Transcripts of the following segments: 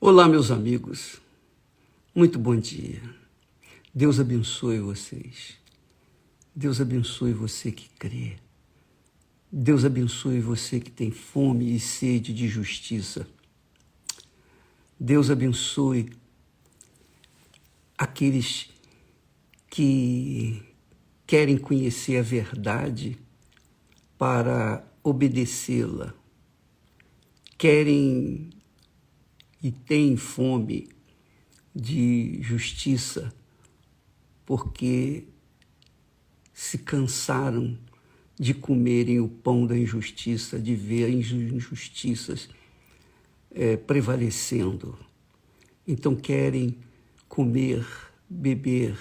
Olá, meus amigos. Muito bom dia. Deus abençoe vocês. Deus abençoe você que crê. Deus abençoe você que tem fome e sede de justiça. Deus abençoe aqueles que querem conhecer a verdade para obedecê-la. Querem e têm fome de justiça porque se cansaram de comerem o pão da injustiça, de ver as injustiças prevalecendo. Então querem comer, beber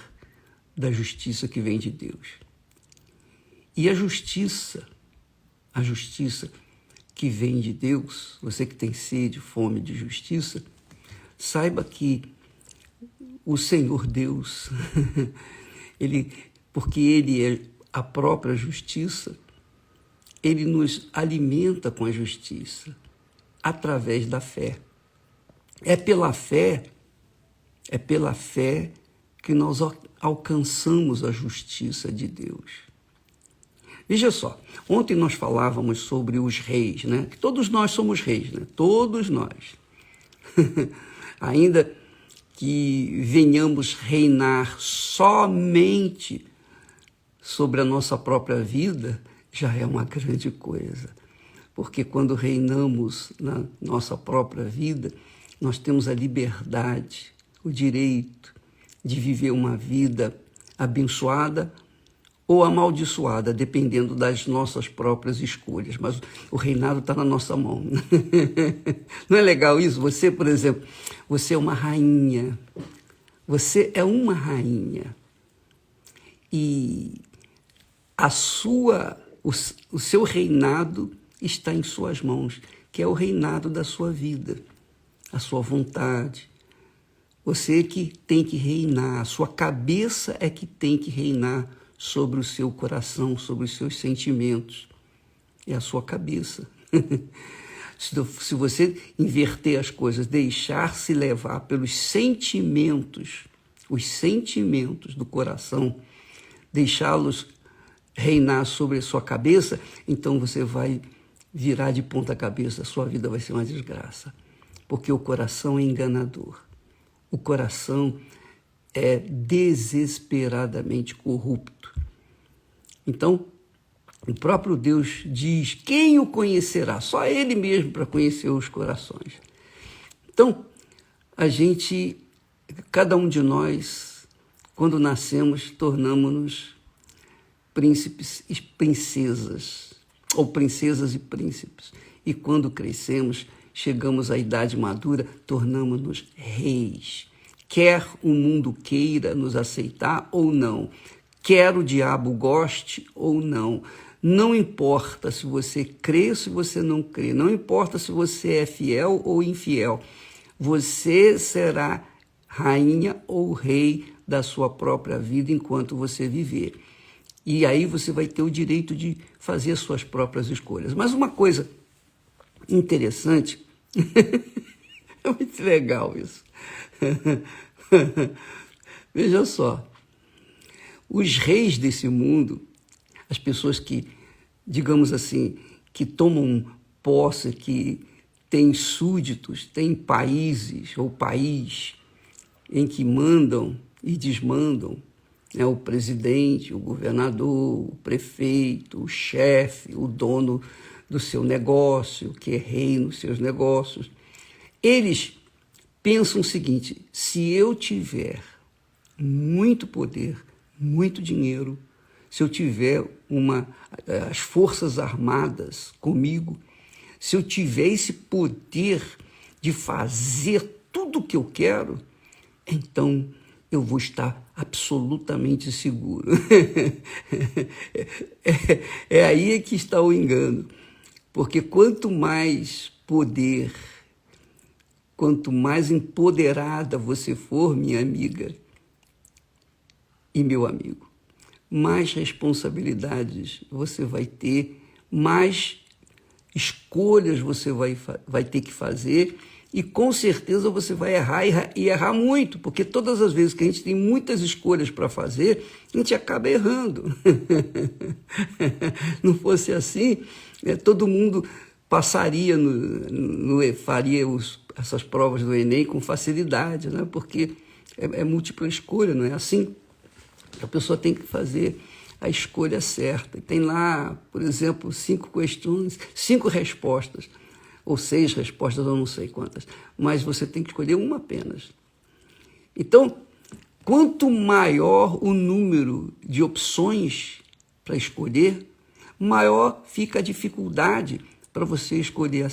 da justiça que vem de Deus. E a justiça que vem de Deus, você que tem sede, fome de justiça, saiba que o Senhor Deus, porque Ele é a própria justiça, Ele nos alimenta com a justiça através da fé. É pela fé que nós alcançamos a justiça de Deus. Veja só, ontem nós falávamos sobre os reis, né? Que todos nós somos reis, né? Todos nós. Ainda que venhamos reinar somente sobre a nossa própria vida, já é uma grande coisa. Porque quando reinamos na nossa própria vida, nós temos a liberdade, o direito de viver uma vida abençoada ou amaldiçoada, dependendo das nossas próprias escolhas. Mas o reinado está na nossa mão. Não é legal isso? Você, por exemplo, você é uma rainha. Você é uma rainha. E o seu reinado está em suas mãos, que é o reinado da sua vida, a sua vontade. Você que tem que reinar, a sua cabeça é que tem que reinar sobre o seu coração, sobre os seus sentimentos. É a sua cabeça. Se você inverter as coisas, deixar-se levar pelos sentimentos, os sentimentos do coração, deixá-los reinar sobre a sua cabeça, então você vai virar de ponta cabeça, a sua vida vai ser uma desgraça. Porque o coração é enganador. O coração é desesperadamente corrupto. Então, o próprio Deus diz, quem o conhecerá? Só Ele mesmo para conhecer os corações. Então, cada um de nós, quando nascemos, tornamos-nos príncipes e princesas, ou princesas e príncipes. E quando crescemos, chegamos à idade madura, tornamos-nos reis. Quer o mundo queira nos aceitar ou não, quer o diabo goste ou não, não importa se você crê ou se você não crê, não importa se você é fiel ou infiel, você será rainha ou rei da sua própria vida enquanto você viver. E aí você vai ter o direito de fazer as suas próprias escolhas. Mas uma coisa interessante, é muito legal isso. Veja só, os reis desse mundo, as pessoas que, digamos assim, que tomam posse, que têm súditos, têm países ou país em que mandam e desmandam, né, o presidente, o governador, o prefeito, o chefe, o dono do seu negócio, que é rei nos seus negócios, eles pensam o seguinte: se eu tiver muito poder, muito dinheiro, se eu tiver as forças armadas comigo, se eu tiver esse poder de fazer tudo o que eu quero, então eu vou estar absolutamente seguro. É aí que está o engano, porque quanto mais poder, quanto mais empoderada você for, minha amiga e meu amigo, mais responsabilidades você vai ter, mais escolhas você vai ter que fazer E com certeza você vai errar e errar muito, porque todas as vezes que a gente tem muitas escolhas para fazer, a gente acaba errando. Não fosse assim, todo mundo passaria, faria essas provas do Enem com facilidade, né? Porque é múltipla escolha, não é assim? A pessoa tem que fazer a escolha certa. Tem lá, por exemplo, 5 questões, 5 respostas, ou 6 respostas, eu não sei quantas, mas você tem que escolher uma apenas. Então, quanto maior o número de opções para escolher, maior fica a dificuldade para você escolher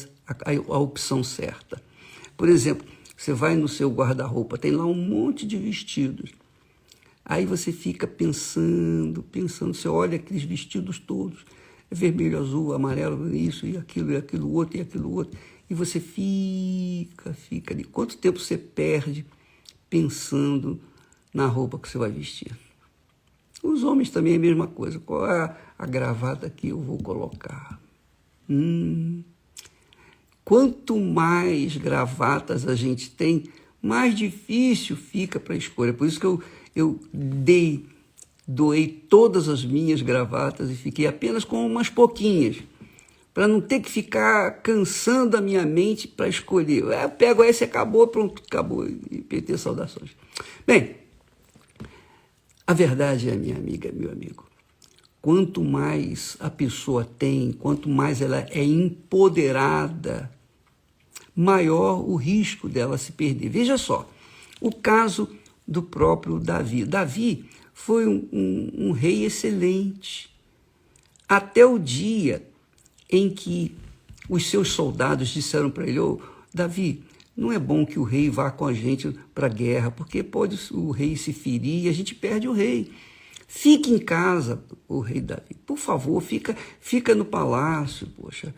a opção certa. Por exemplo, você vai no seu guarda-roupa, tem lá um monte de vestidos. Aí você fica pensando, você olha aqueles vestidos todos, vermelho, azul, amarelo, isso e aquilo outro, e você fica ali. Quanto tempo você perde pensando na roupa que você vai vestir? Os homens também é a mesma coisa. Qual é a gravata que eu vou colocar? Quanto mais gravatas a gente tem, mais difícil fica para a escolha. Por isso que eu doei todas as minhas gravatas e fiquei apenas com umas pouquinhas, para não ter que ficar cansando a minha mente para escolher. Eu pego essa e acabou, pronto, acabou. E PT, saudações. Bem, a verdade é, minha amiga, meu amigo, quanto mais a pessoa tem, quanto mais ela é empoderada, maior o risco dela se perder. Veja só, o caso do próprio Davi. Davi foi um rei excelente, até o dia em que os seus soldados disseram para ele: Davi, não é bom que o rei vá com a gente para a guerra, porque pode o rei se ferir e a gente perde o rei. Fique em casa, o rei Davi, por favor, fica no palácio, poxa,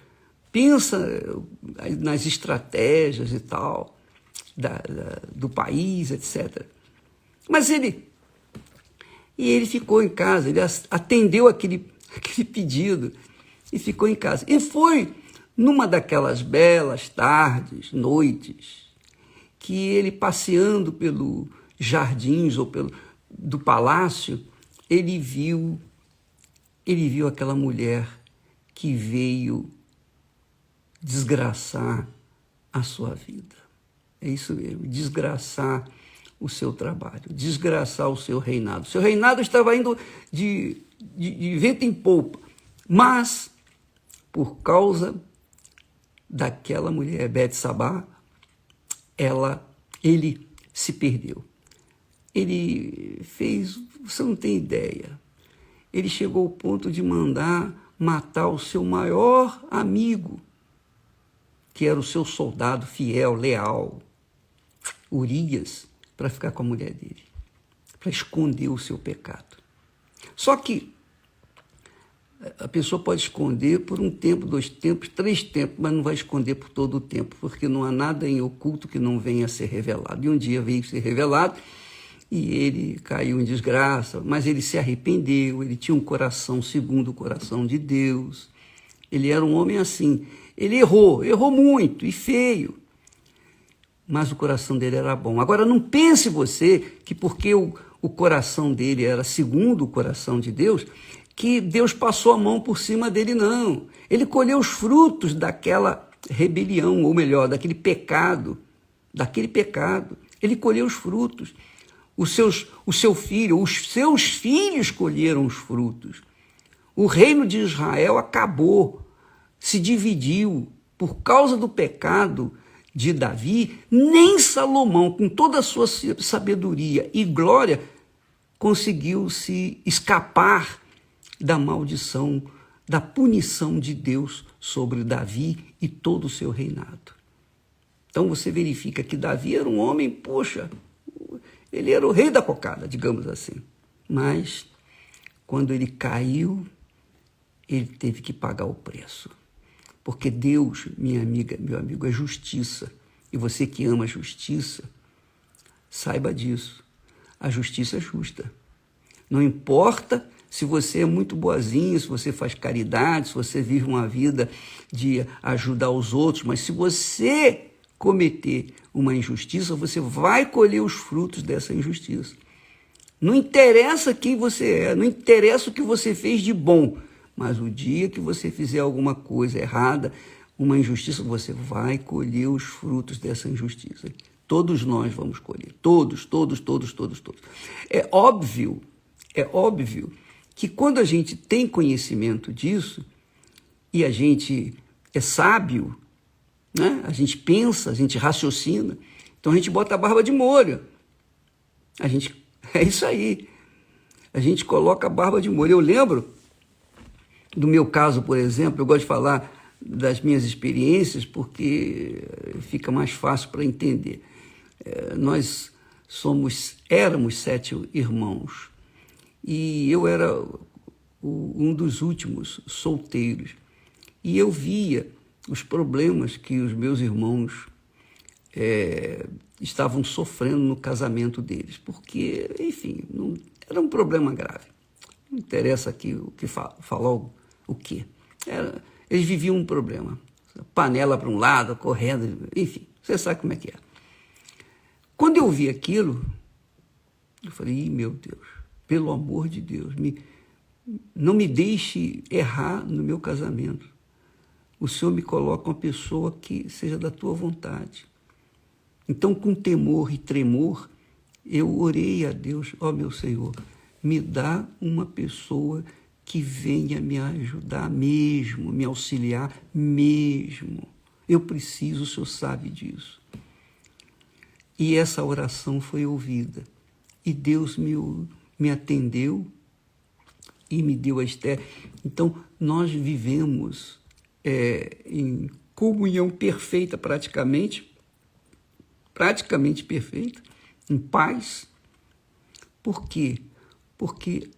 pensa nas estratégias e tal, do país, etc. Mas ele ficou em casa, ele atendeu aquele pedido e ficou em casa. E foi numa daquelas belas tardes, noites, que ele, passeando pelos jardins ou do palácio, ele viu aquela mulher que veio desgraçar a sua vida. É isso mesmo, desgraçar o seu trabalho, desgraçar o seu reinado. O seu reinado estava indo de vento em polpa, mas por causa daquela mulher, Betsabá, ele se perdeu. Ele fez, você não tem ideia, ele chegou ao ponto de mandar matar o seu maior amigo, que era o seu soldado fiel, leal, Urias, para ficar com a mulher dele, para esconder o seu pecado. Só que a pessoa pode esconder por um tempo, 2 tempos, 3 tempos, mas não vai esconder por todo o tempo, porque não há nada em oculto que não venha a ser revelado. E um dia veio ser revelado e ele caiu em desgraça, mas ele se arrependeu, ele tinha um coração segundo o coração de Deus. Ele era um homem assim, ele errou muito e feio, mas o coração dele era bom. Agora, não pense você que porque o coração dele era segundo o coração de Deus, que Deus passou a mão por cima dele, não. Ele colheu os frutos daquela rebelião, ou melhor, daquele pecado. Ele colheu os frutos. O seu filho, os seus filhos colheram os frutos. O reino de Israel acabou, se dividiu por causa do pecado de Davi. Nem Salomão, com toda a sua sabedoria e glória, conseguiu se escapar da maldição, da punição de Deus sobre Davi e todo o seu reinado. Então você verifica que Davi era um homem, poxa, ele era o rei da cocada, digamos assim. Mas quando ele caiu, ele teve que pagar o preço. Porque Deus, minha amiga, meu amigo, é justiça. E você que ama a justiça, saiba disso. A justiça é justa. Não importa se você é muito boazinha, se você faz caridade, se você vive uma vida de ajudar os outros, mas se você cometer uma injustiça, você vai colher os frutos dessa injustiça. Não interessa quem você é, não interessa o que você fez de bom, mas o dia que você fizer alguma coisa errada, uma injustiça, você vai colher os frutos dessa injustiça. Todos nós vamos colher, todos. É óbvio que quando a gente tem conhecimento disso, e a gente é sábio, né? A gente pensa, a gente raciocina, então a gente bota a barba de molho. É isso aí. A gente coloca a barba de molho. Eu lembro do meu caso, por exemplo, eu gosto de falar das minhas experiências porque fica mais fácil para entender. Nós éramos 7 irmãos e eu era um dos últimos solteiros. E eu via os problemas que os meus irmãos estavam sofrendo no casamento deles, porque, enfim, não, era um problema grave. Não interessa aqui o que falar o quê. Eles viviam um problema. Panela para um lado, correndo, enfim, você sabe como é que é. Quando eu vi aquilo, eu falei, meu Deus, pelo amor de Deus, não me deixe errar no meu casamento. O Senhor me coloca uma pessoa que seja da tua vontade. Então, com temor e tremor, eu orei a Deus, ó meu Senhor, me dá uma pessoa que venha me ajudar mesmo, me auxiliar mesmo. Eu preciso, o Senhor sabe disso. E essa oração foi ouvida. E Deus me atendeu e me deu a Esther. Então, nós vivemos em comunhão perfeita, praticamente perfeita, em paz. Por quê? Porque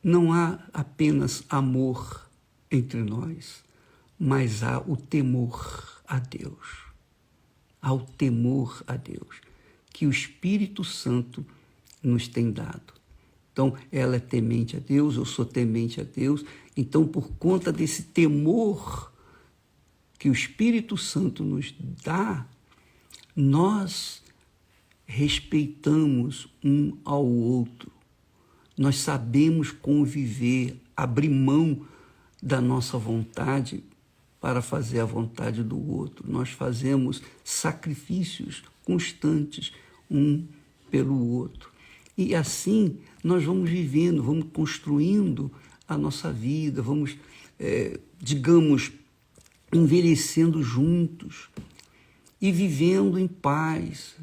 não há apenas amor entre nós, mas há o temor a Deus. Há o temor a Deus, que o Espírito Santo nos tem dado. Então, ela é temente a Deus, eu sou temente a Deus. Então, por conta desse temor que o Espírito Santo nos dá, nós respeitamos um ao outro. Nós sabemos conviver, abrir mão da nossa vontade para fazer a vontade do outro. Nós fazemos sacrifícios constantes um pelo outro. E assim nós vamos vivendo, vamos construindo a nossa vida, vamos, digamos, envelhecendo juntos e vivendo em paz.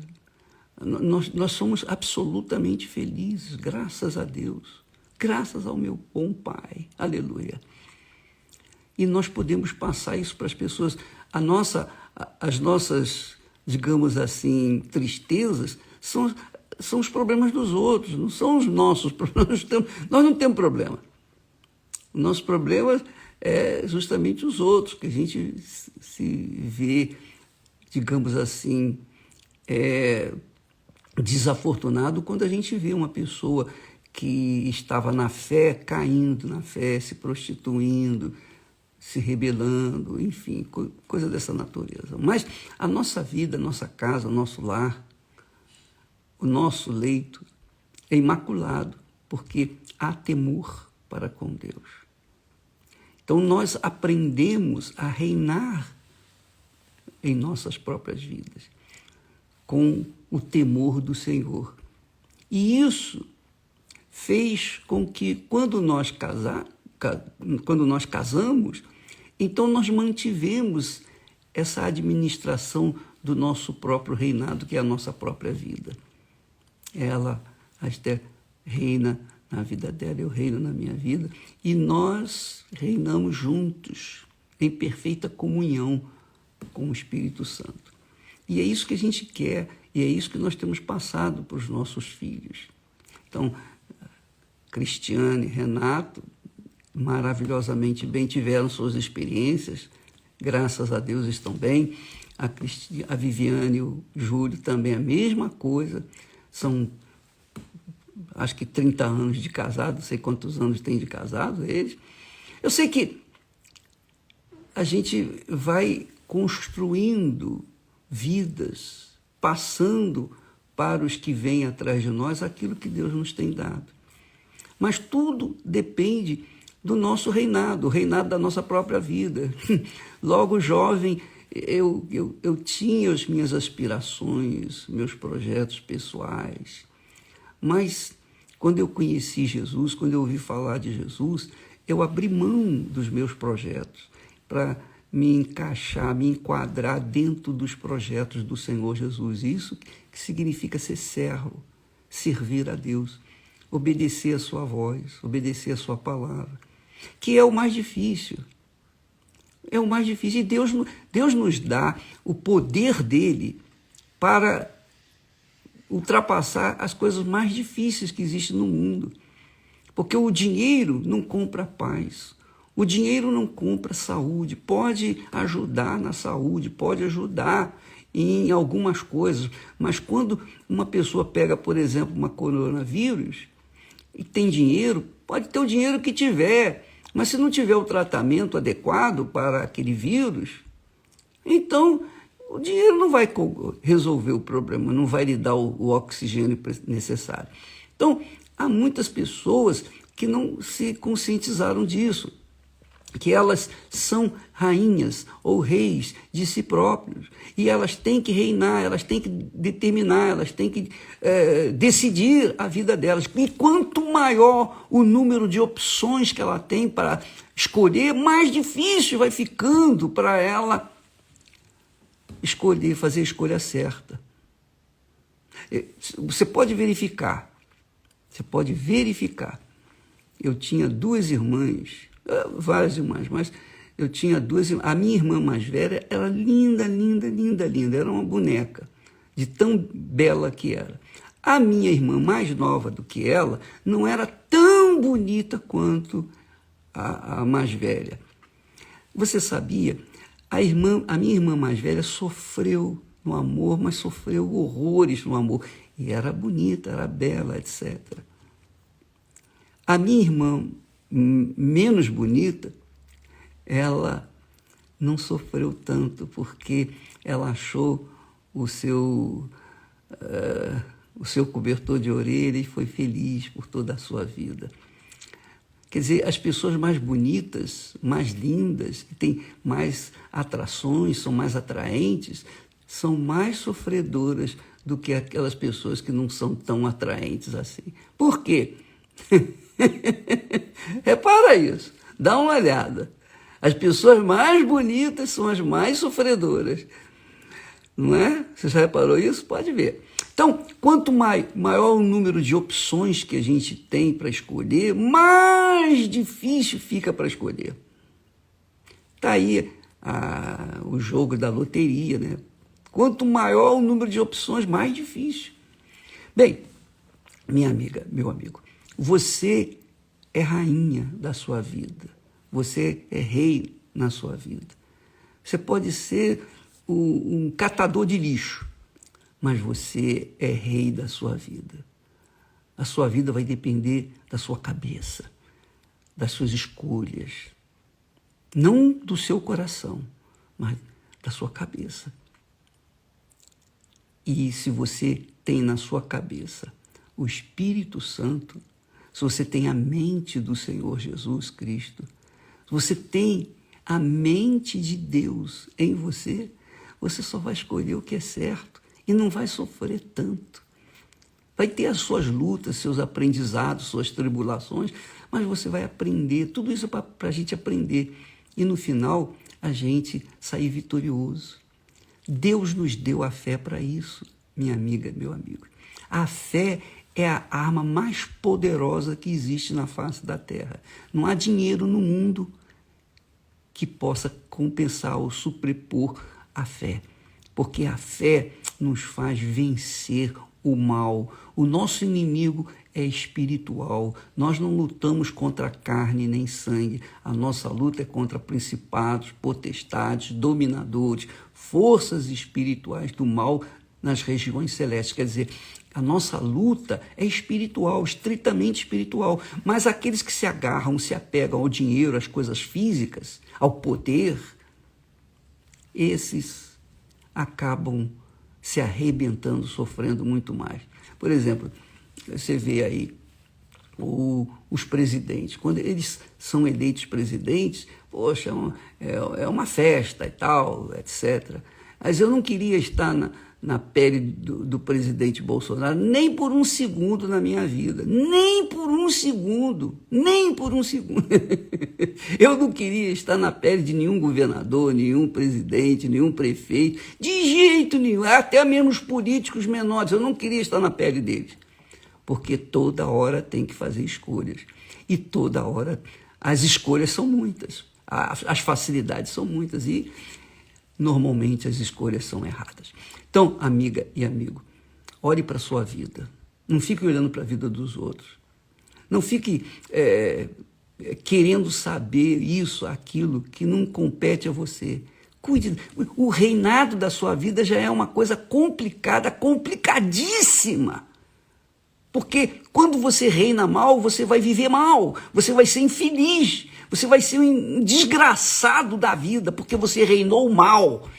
Nós somos absolutamente felizes, graças a Deus, graças ao meu bom Pai, aleluia. E nós podemos passar isso para as pessoas. As nossas, digamos assim, tristezas são os problemas dos outros, não são os nossos problemas. Nós não temos problema. O nosso problema é justamente os outros, que a gente se vê, digamos assim, desafortunado quando a gente vê uma pessoa que estava na fé, caindo na fé, se prostituindo, se rebelando, enfim, coisa dessa natureza. Mas a nossa vida, a nossa casa, o nosso lar, o nosso leito é imaculado, porque há temor para com Deus. Então nós aprendemos a reinar em nossas próprias vidas, com o temor do Senhor. E isso fez com que, quando nós casamos, então nós mantivemos essa administração do nosso próprio reinado, que é a nossa própria vida. Ela, a Esther, reina na vida dela, eu reino na minha vida, e nós reinamos juntos, em perfeita comunhão com o Espírito Santo. E é isso que a gente quer, e é isso que nós temos passado para os nossos filhos. Então, Cristiane, Renato, maravilhosamente bem, tiveram suas experiências, graças a Deus estão bem. A Viviane e o Júlio também a mesma coisa, são acho que 30 anos de casado, não sei quantos anos tem de casado eles. Eu sei que a gente vai construindo vidas, passando para os que vêm atrás de nós aquilo que Deus nos tem dado. Mas tudo depende do nosso reinado, o reinado da nossa própria vida. Logo jovem, eu tinha as minhas aspirações, meus projetos pessoais, mas quando eu conheci Jesus, quando eu ouvi falar de Jesus, eu abri mão dos meus projetos para me encaixar, me enquadrar dentro dos projetos do Senhor Jesus. Isso que significa ser servo, servir a Deus, obedecer a sua voz, obedecer a sua palavra, que é o mais difícil. É o mais difícil. E Deus nos dá o poder dele para ultrapassar as coisas mais difíceis que existem no mundo. Porque o dinheiro não compra paz. O dinheiro não compra saúde. Pode ajudar na saúde, pode ajudar em algumas coisas. Mas quando uma pessoa pega, por exemplo, uma coronavírus e tem dinheiro, pode ter o dinheiro que tiver, mas se não tiver o tratamento adequado para aquele vírus, então o dinheiro não vai resolver o problema, não vai lhe dar o oxigênio necessário. Então, há muitas pessoas que não se conscientizaram disso, que elas são rainhas ou reis de si próprios, e elas têm que reinar, elas têm que determinar, elas têm que decidir a vida delas. E quanto maior o número de opções que ela tem para escolher, mais difícil vai ficando para ela escolher, fazer a escolha certa. Você pode verificar. Eu tinha duas irmãs, várias irmãs, mas eu tinha duas irmãs. A minha irmã mais velha era linda, linda, linda, linda. Era uma boneca, de tão bela que era. A minha irmã mais nova do que ela não era tão bonita quanto a mais velha. Você sabia? A minha irmã mais velha sofreu no amor, mas sofreu horrores no amor. E era bonita, era bela, etc. A minha irmã menos bonita, ela não sofreu tanto, porque ela achou o seu cobertor de orelha e foi feliz por toda a sua vida. Quer dizer, as pessoas mais bonitas, mais lindas, que têm mais atrações, são mais atraentes, são mais sofredoras do que aquelas pessoas que não são tão atraentes assim. Por quê? Repara isso, dá uma olhada. As pessoas mais bonitas são as mais sofredoras, não é? Você já reparou isso? Pode ver. Então, quanto maior o número de opções que a gente tem para escolher, mais difícil fica para escolher. Está aí o jogo da loteria, né? Quanto maior o número de opções, mais difícil. Bem, minha amiga, meu amigo, você é rainha da sua vida. Você é rei na sua vida. Você pode ser um catador de lixo, mas você é rei da sua vida. A sua vida vai depender da sua cabeça, das suas escolhas. Não do seu coração, mas da sua cabeça. E se você tem na sua cabeça o Espírito Santo, se você tem a mente do Senhor Jesus Cristo, se você tem a mente de Deus em você, você só vai escolher o que é certo e não vai sofrer tanto. Vai ter as suas lutas, seus aprendizados, suas tribulações, mas você vai aprender. Tudo isso é para a gente aprender. E no final, a gente sair vitorioso. Deus nos deu a fé para isso, minha amiga, meu amigo. A fé é a arma mais poderosa que existe na face da terra. Não há dinheiro no mundo que possa compensar ou suprepor a fé, porque a fé nos faz vencer o mal. O nosso inimigo é espiritual. Nós não lutamos contra carne nem sangue. A nossa luta é contra principados, potestades, dominadores, forças espirituais do mal nas regiões celestes. Quer dizer, a nossa luta é espiritual, estritamente espiritual. Mas aqueles que se agarram, se apegam ao dinheiro, às coisas físicas, ao poder, esses acabam se arrebentando, sofrendo muito mais. Por exemplo, você vê aí os presidentes, quando eles são eleitos presidentes, poxa, é uma festa e tal, etc. Mas eu não queria estar na pele do presidente Bolsonaro nem por um segundo na minha vida, nem por um segundo, nem por um segundo. Eu não queria estar na pele de nenhum governador, nenhum presidente, nenhum prefeito, de jeito nenhum, até mesmo os políticos menores, eu não queria estar na pele deles. Porque toda hora tem que fazer escolhas. E toda hora as escolhas são muitas, as facilidades são muitas e normalmente as escolhas são erradas. Então, amiga e amigo, olhe para a sua vida. Não fique olhando para a vida dos outros. Não fique querendo saber isso, aquilo que não compete a você. Cuide. O reinado da sua vida já é uma coisa complicada, complicadíssima. Porque quando você reina mal, você vai viver mal, você vai ser infeliz, você vai ser um desgraçado da vida, porque você reinou mal.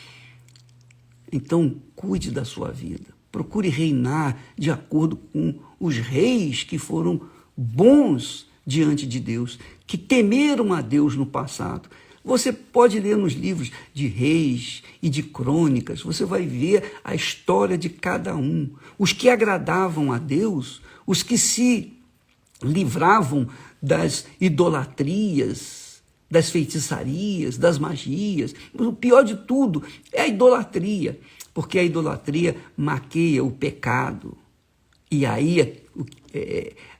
Então, cuide da sua vida, procure reinar de acordo com os reis que foram bons diante de Deus, que temeram a Deus no passado. Você pode ler nos livros de reis e de crônicas, você vai ver a história de cada um. Os que agradavam a Deus, os que se livravam das idolatrias, das feitiçarias, das magias. O pior de tudo é a idolatria, porque a idolatria maqueia o pecado. E aí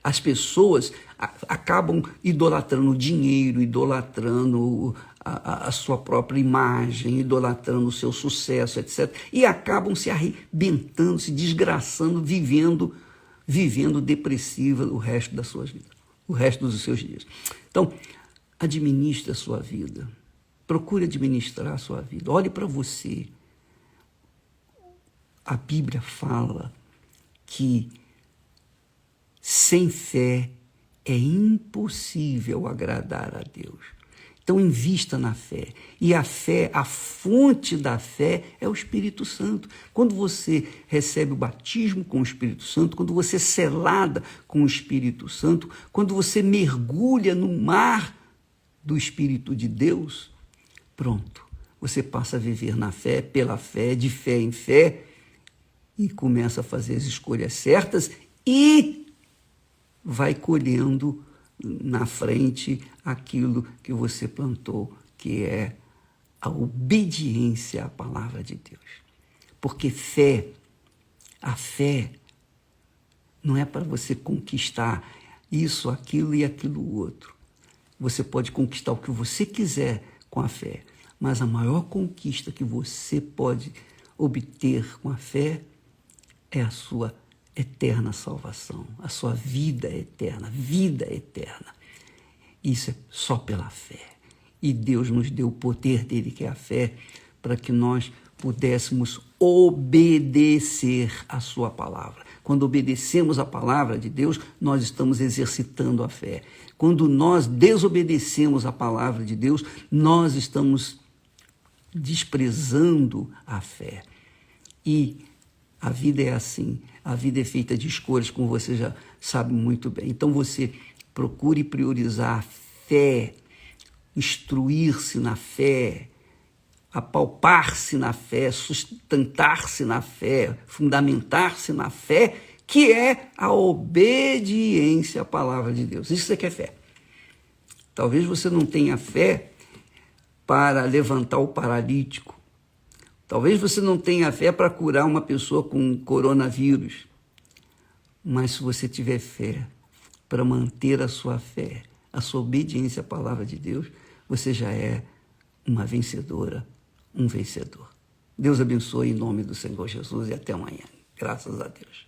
as pessoas acabam idolatrando o dinheiro, idolatrando a sua própria imagem, idolatrando o seu sucesso, etc. E acabam se arrebentando, se desgraçando, vivendo depressiva o resto das suas vidas, o resto dos seus dias. Então, administre a sua vida. Procure administrar a sua vida. Olhe para você. A Bíblia fala que sem fé é impossível agradar a Deus. Então, invista na fé. E a fé, a fonte da fé é o Espírito Santo. Quando você recebe o batismo com o Espírito Santo, quando você é selada com o Espírito Santo, quando você mergulha no mar do Espírito de Deus, pronto. Você passa a viver na fé, pela fé, de fé em fé, e começa a fazer as escolhas certas e vai colhendo na frente aquilo que você plantou, que é a obediência à palavra de Deus. Porque a fé não é para você conquistar isso, aquilo e aquilo outro. Você pode conquistar o que você quiser com a fé, mas a maior conquista que você pode obter com a fé é a sua eterna salvação, a sua vida eterna, vida eterna. Isso é só pela fé. E Deus nos deu o poder dele, que é a fé, para que nós pudéssemos obedecer a sua palavra. Quando obedecemos a palavra de Deus, nós estamos exercitando a fé. Quando nós desobedecemos a palavra de Deus, nós estamos desprezando a fé. E a vida é assim, a vida é feita de escolhas, como você já sabe muito bem. Então você procure priorizar a fé, instruir-se na fé, apalpar-se na fé, sustentar-se na fé, fundamentar-se na fé, que é a obediência à palavra de Deus. Isso é que é fé. Talvez você não tenha fé para levantar o paralítico. Talvez você não tenha fé para curar uma pessoa com coronavírus. Mas se você tiver fé para manter a sua fé, a sua obediência à palavra de Deus, você já é uma vencedora, um vencedor. Deus abençoe em nome do Senhor Jesus e até amanhã. Graças a Deus.